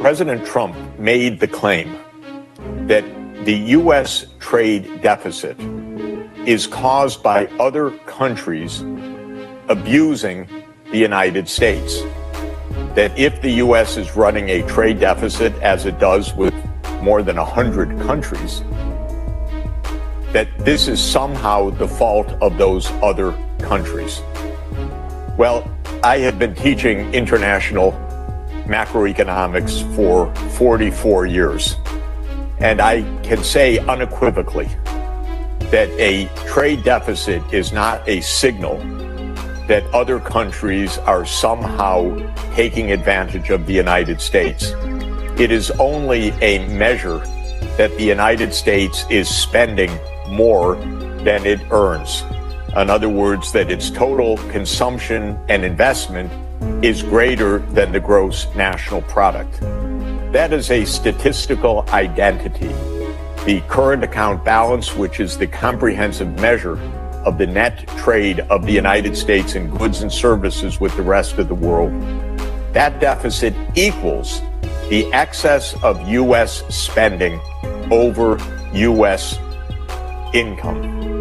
President Trump made the claim that the U.S. trade deficit is caused by other countries abusing the United States. That if the U.S. is running a trade deficit, as it does with more than 100 countries, that this is somehow the fault of those other countries. Well, I have been teaching international macroeconomics for 44 years, and I can say unequivocally that a trade deficit is not a signal that other countries are somehow taking advantage of the United States. It is only a measure that the United States is spending more than it earns. In other words, that its total consumption and investment is greater than the gross national product. That is a statistical identity. The current account balance, which is the comprehensive measure of the net trade of the United States in goods and services with the rest of the world, that deficit equals the excess of U.S. spending over U.S. income.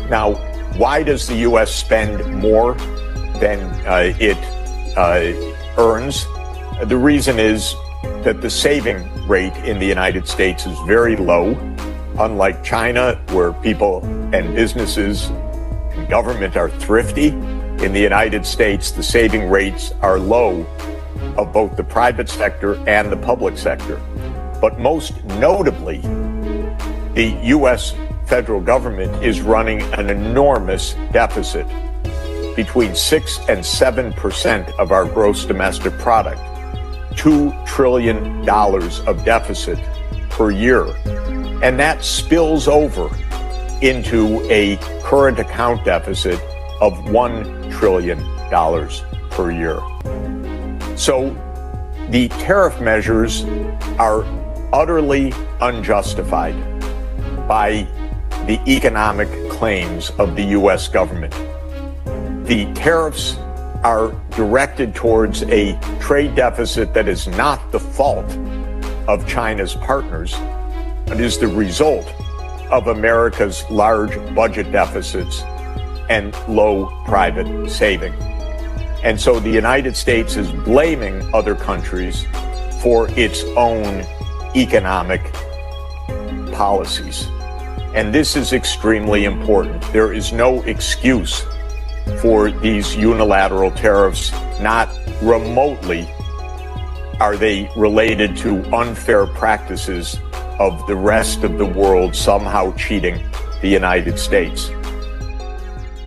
Now, why does the U.S. spend more than it earns? The reason is that the saving rate in the United States is very low, unlike China, where people and businesses and government are thrifty. In the United States, the saving rates are low of both the private sector and the public sector. But most notably, the U.S. federal government is running an enormous deficit, between 6 and 7% of our gross domestic product, $2 trillion of deficit per year. And that spills over into a current account deficit of $1 trillion per year. So the tariff measures are utterly unjustified by the economic claims of the U.S. government. The tariffs are directed towards a trade deficit that is not the fault of China's partners, but is the result of America's large budget deficits and low private saving. And so the United States is blaming other countries for its own economic policies. And this is extremely important. There is no excuse for these unilateral tariffs. Not remotely are they related to unfair practices of the rest of the world somehow cheating the United States.